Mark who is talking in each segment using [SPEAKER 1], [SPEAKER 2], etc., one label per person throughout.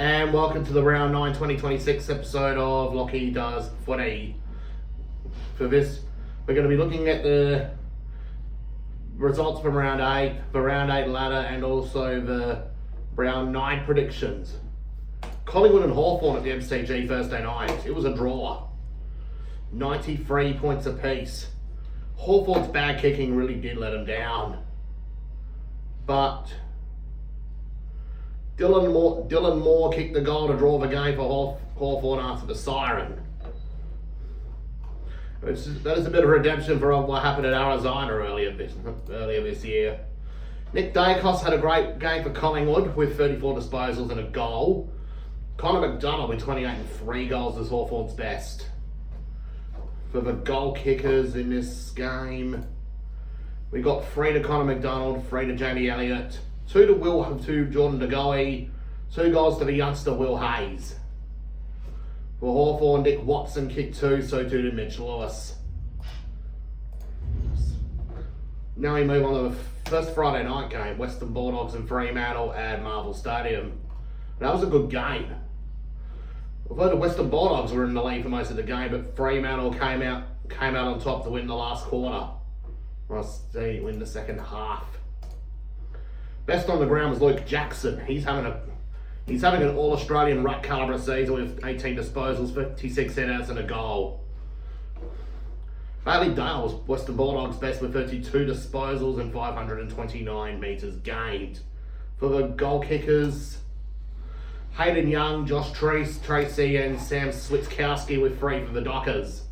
[SPEAKER 1] And welcome to the round 9 2026 episode of Lachie Does Footy. For this, we're going to be looking at the results from round 8, the round 8 ladder, and also the round 9 predictions. Collingwood and Hawthorn at the MCG Thursday night. It was a draw. 93 points apiece. Hawthorn's bad kicking really did let them down. But Dylan Moore kicked the goal to draw the game for Hawthorn after the siren. That is a bit of redemption for what happened at Arizona earlier this year. Nick Dacos had a great game for Collingwood with 34 disposals and a goal. Connor McDonald with 28 and 3 goals is Hawthorn's best. For the goal kickers in this game, we got 3 to Connor McDonald, 3 to Jamie Elliott, 2 to Jordan DeGoey, 2 goals to the youngster Will Hayes. For Hawthorn, Nick Watson kicked 2, so 2 to Mitch Lewis. Now we move on to the first Friday night game, Western Bulldogs and Fremantle at Marvel Stadium. That was a good game. Although the Western Bulldogs were in the lead for most of the game, but Fremantle came out on top to win the last quarter. Rusty win the second half. Best on the ground was Luke Jackson. He's having an All-Australian ruck calibre season with 18 disposals, 56 headouts and a goal. Bailey Dale was Western Bulldogs' best with 32 disposals and 529 metres gained. For the goal kickers, Hayden Young, Josh Tracy and Sam Switkowski with 3 for the Dockers.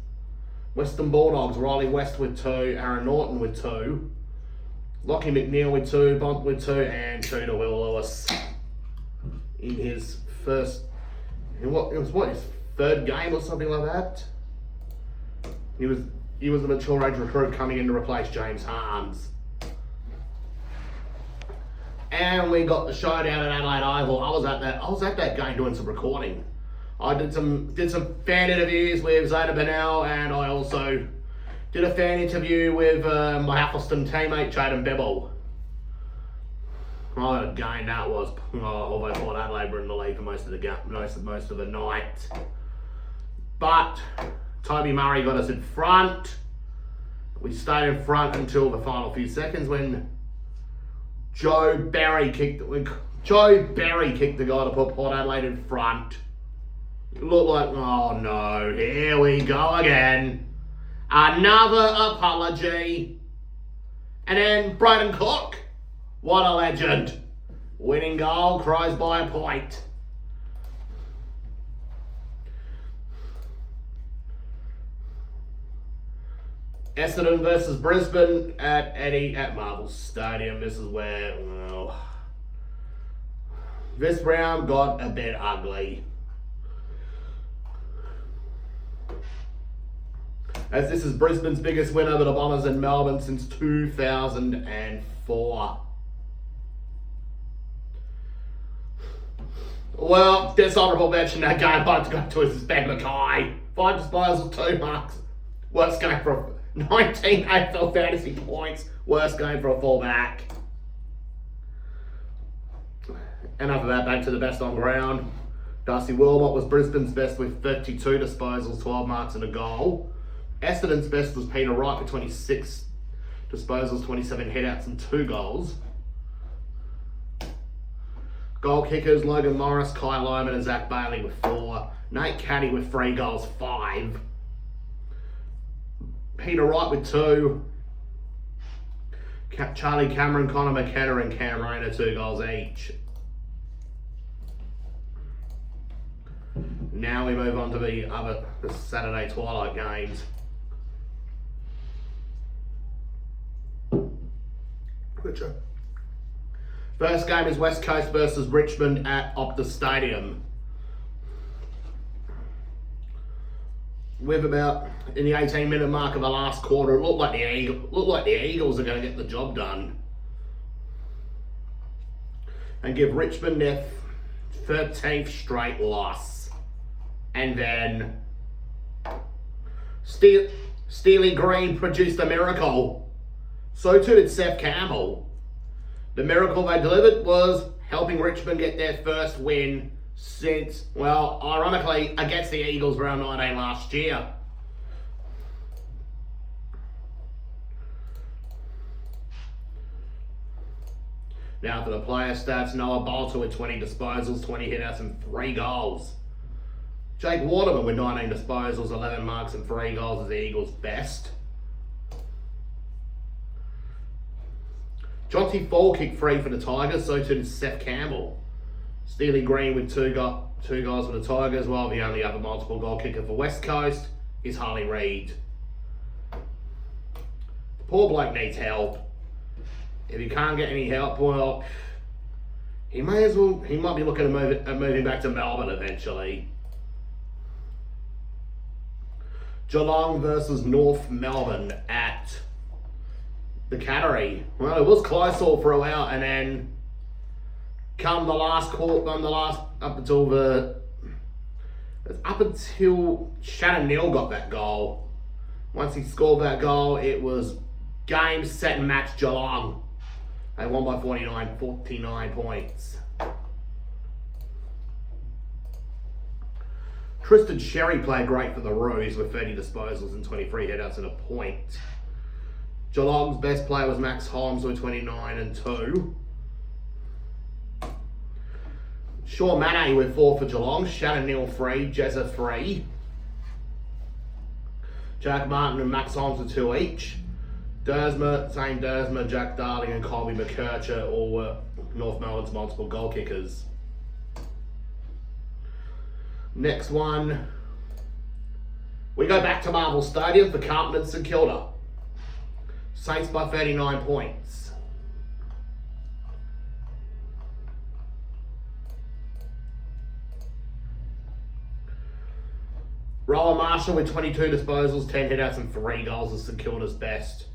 [SPEAKER 1] Western Bulldogs, Riley West with 2, Aaron Norton with 2, Lachie McNeil with 2, Bont with 2, and 2 to Will Lewis in his his third game or something like that. He was a mature age recruit coming in to replace James Harms. And we got the showdown at Adelaide Oval. I was at that game doing some recording. I did some fan interviews with Zayda Bennell, and I also did a fan interview with my Athelstone teammate Jaden Bebel. What a game that was! Although Port Adelaide were in the lead for most of the night, but Toby Murray got us in front. We stayed in front until the final few seconds when Joe Berry kicked the guy to put Port Adelaide in front. It looked like, oh no, here we go again. Another apology. And then Braden Cook, what a legend. Winning goal, Crows by a point. Essendon versus Brisbane at Marvel Stadium. This is where, this round got a bit ugly. As this is Brisbane's biggest win over the Bombers in Melbourne since 2004. Well, dishonourable mention that game I'd to go to is Ben Mackay. 5 disposals, 2 marks. Worst game for 19 AFL fantasy points. Worst game for a fullback. And after that, back to the best on ground. Darcy Wilmot was Brisbane's best with 32 disposals, 12 marks and a goal. Essendon's best was Peter Wright with 26 disposals, 27 headouts and 2 goals. Goal kickers, Logan Morris, Kai Loman and Zach Bailey with 4. Nate Caddy with 3 goals, 5. Peter Wright with 2. Charlie Cameron, Connor McKenna and Cam Rayner 2 goals each. Now we move on to the Saturday twilight games. First game is West Coast versus Richmond at Optus Stadium. With about in the 18-minute mark of the last quarter, it looked like the Eagles are going to get the job done and give Richmond their 13th straight loss. And then Steely Green produced a miracle. So too did Seth Campbell. The miracle they delivered was helping Richmond get their first win since, well, ironically, against the Eagles round 19 last year. Now for the player stats, Noah Bolter with 20 disposals, 20 hitouts and 3 goals. Jake Waterman with 19 disposals, 11 marks and 3 goals is the Eagles' best. Jonty Fall kicked 3 for the Tigers, so too did Seth Campbell. Steely Green with 2 goals for the Tigers, while the only other multiple goal kicker for West Coast is Harley Reid. Poor bloke needs help. If he can't get any help, well, he might be looking at moving back to Melbourne eventually. Geelong versus North Melbourne at the Cattery. Well, it was close all throughout, and then up until Shannon Neal got that goal. Once he scored that goal, it was game, set, and match Geelong. They won by 49 points. Tristan Sherry played great for the Roos with 30 disposals and 23 headouts and a point. Geelong's best player was Max Holmes with 29 and 2. Shaw Mane with 4 for Geelong. Shannon Neal 3. Jezza 3. Jack Martin and Max Holmes with 2 each. Dersma, Jack Darling and Colby McKercher all were North Melbourne's multiple goal kickers. Next one, we go back to Marvel Stadium for Carlton and St Kilda. Saints by 39 points. Rowan Marshall with 22 disposals, 10 hitouts and 3 goals is St Kilda's best.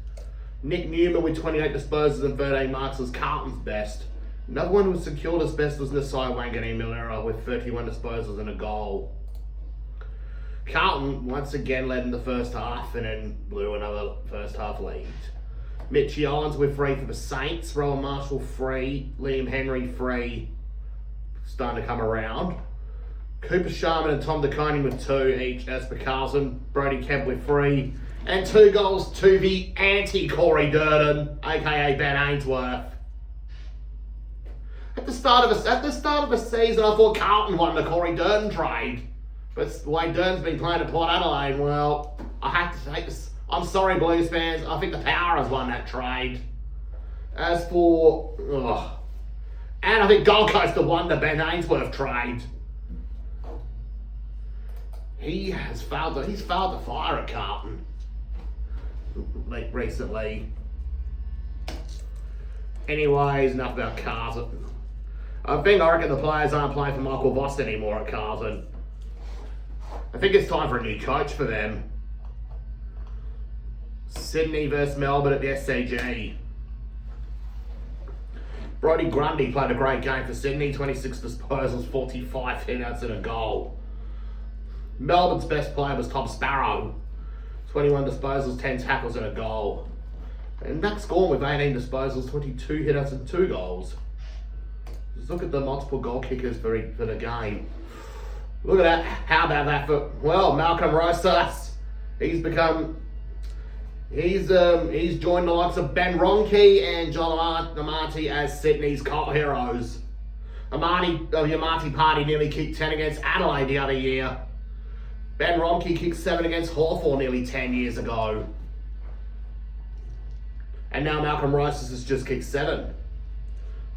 [SPEAKER 1] Nick Newman with 28 disposals and 13 marks was Carlton's best. Another one who was St Kilda's best was Nasai Wanganeen-Milera with 31 disposals and a goal. Carlton once again led in the first half and then blew another first half lead. Mitchie Owens with 3 for the Saints, Rowan Marshall 3, Liam Henry 3, starting to come around. Cooper Sharman and Tom DeConing with 2 each as for Carlton. Brody Kemp with 3. And 2 goals to the anti-Corey Durden, aka Ben Ainsworth. At the start of the season, I thought Carlton won the Corey Durden trade. But the way Durden's been playing at Port Adelaide, well, I have to take this. I'm sorry, Blues fans. I think the Power has won that trade. As for... and I think Gold Coast have won the Ben Ainsworth trade. He's failed to fire at Carlton recently. Anyways, enough about Carlton. I reckon the players aren't playing for Michael Voss anymore at Carlton. I think it's time for a new coach for them. Sydney versus Melbourne at the SCG. Brodie Grundy played a great game for Sydney, 26 disposals, 45 hitouts and a goal. Melbourne's best player was Tom Sparrow, 21 disposals, 10 tackles and a goal. And Max Gorn with 18 disposals, 22 hitouts and 2 goals. Just look at the multiple goal kickers for the game. Look at that. How about that for, well, Malcolm Rosas. He's joined the likes of Ben Ronke and John Amati as Sydney's cult heroes. The Amati party nearly kicked 10 against Adelaide the other year. Ben Ronke kicked 7 against Hawthorn nearly 10 years ago. And now Malcolm Rosas has just kicked 7.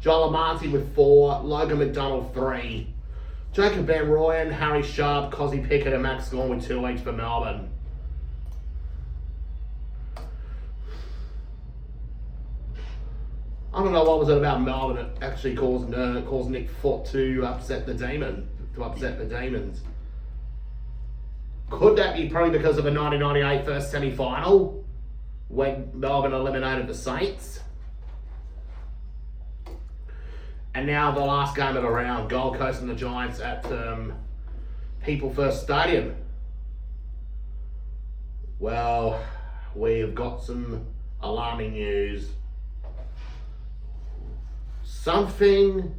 [SPEAKER 1] Joel Amati with 4, Logan McDonald 3. Jacob Van Rooyen, Harry Sharp, Cozzy Pickett and Max Gorn with 2 each for Melbourne. I don't know what was it about Melbourne that actually caused Nick Foote to upset the Demons. Could that be probably because of the 1998 first semi-final when Melbourne eliminated the Saints? And now the last game of the round, Gold Coast and the Giants at People First Stadium. Well, we've got some alarming news. Something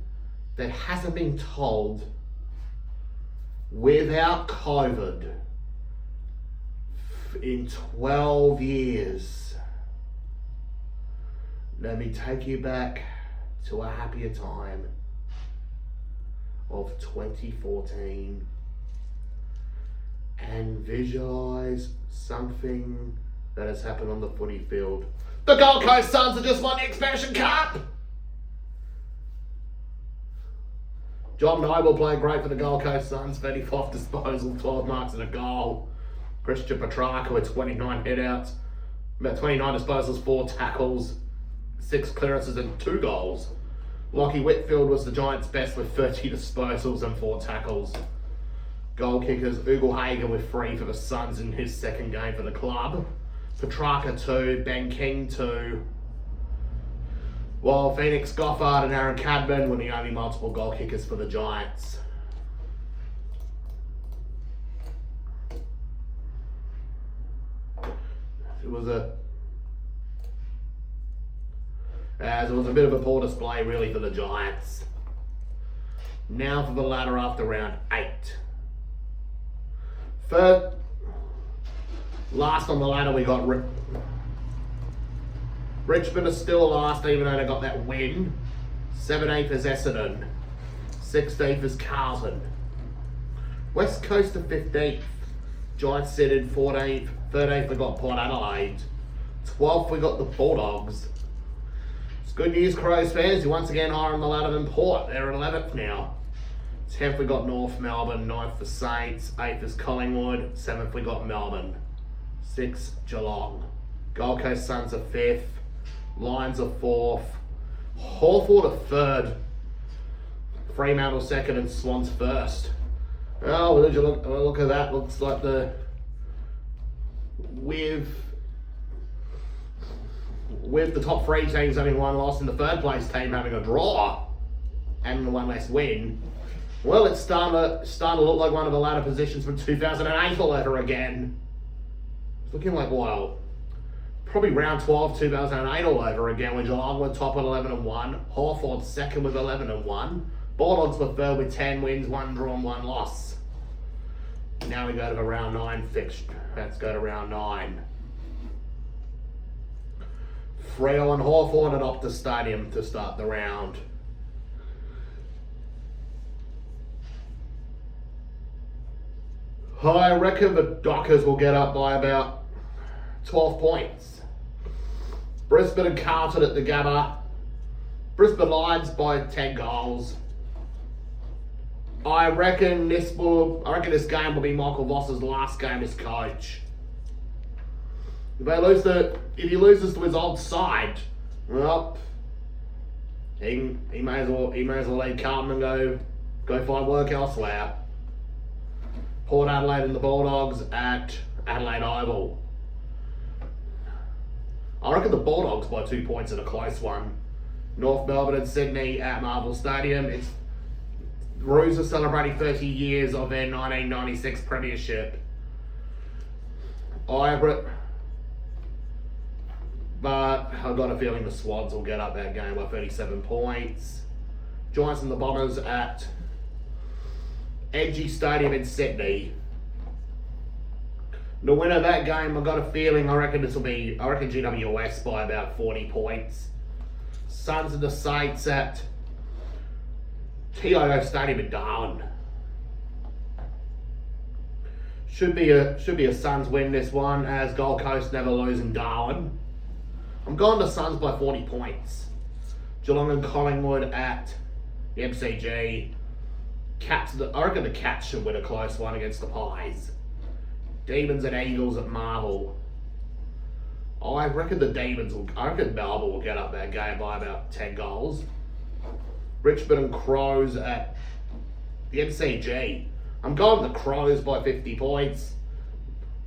[SPEAKER 1] that hasn't been told without COVID in 12 years. Let me take you back to a happier time of 2014 and visualise something that has happened on the footy field. The Gold Coast Suns have just won the Expansion Cup! John Noble played great for the Gold Coast Suns, 35 disposal, 12 marks and a goal. Christian Petrarca with 29 headouts, about 29 disposals, 4 tackles, 6 clearances and 2 goals. Lachie Whitfield was the Giants' best with 30 disposals and 4 tackles. Goal kickers, Ugle Hager with 3 for the Suns in his second game for the club. Petrarca 2, Ben King 2. While Phoenix Goffard and Aaron Cadman were the only multiple goal kickers for the Giants. It was a bit of a poor display really for the Giants. Now for the ladder after round 8. Third, last on the ladder we got Richmond is still last even though they got that win. 17th is Essendon. 16th is Carlton. West Coast to 15th. Giants sit in 14th. 13th we got Port Adelaide. 12th we got the Bulldogs. It's good news, Crows fans. You're once again higher on the ladder than Port. They're at 11th now. 10th we got North Melbourne. 9th the Saints. 8th is Collingwood. 7th we got Melbourne. 6th Geelong. Gold Coast Suns are 5th. Lions are 4th. Hawthorn are 3rd. Fremantle 2nd and Swans 1st. Oh, did you look at that? Looks like with the top 3 teams having one loss and the 3rd place team having a draw and one less win. Well, it's starting to look like one of the ladder positions from 2008 all over again. It's looking like, well, probably round 12, 2008 all over again, when Geelong were top at 11-1, Hawthorn 2nd with 11-1, Bulldogs were 3rd with 10 wins, 1 draw and 1 loss. Now we go to the round 9 fixture. Let's go to round 9. Freo and Hawthorn at Optus Stadium to start the round. I reckon the Dockers will get up by about 12 points. Brisbane and Carlton at the Gabba. Brisbane Lions by 10 goals. I reckon this game will be Michael Voss's last game as coach. If he loses to his old side, well, he may as well leave Carlton and go find work elsewhere. Port Adelaide and the Bulldogs at Adelaide Oval. I reckon the Bulldogs by 2 points in a close one. North Melbourne and Sydney at Marvel Stadium. The Roos are celebrating 30 years of their 1996 premiership. But I've got a feeling the Swans will get up that game by 37 points. Giants and the Bombers at Edgy Stadium in Sydney. The winner of that game, I've got a feeling, I reckon GWS by about 40 points. Suns and the Saints at TIO Stadium in Darwin. Should be a Suns win this one, as Gold Coast never lose in Darwin. I'm going to Suns by 40 points. Geelong and Collingwood at the MCG. I reckon the Cats should win a close one against the Pies. Demons and Eagles at Marvel. I reckon Melbourne will get up that game by about 10 goals. Richmond and Crows at the MCG. I'm going the Crows by 50 points.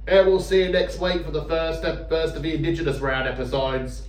[SPEAKER 1] And we'll see you next week for the first of the Indigenous Round episodes.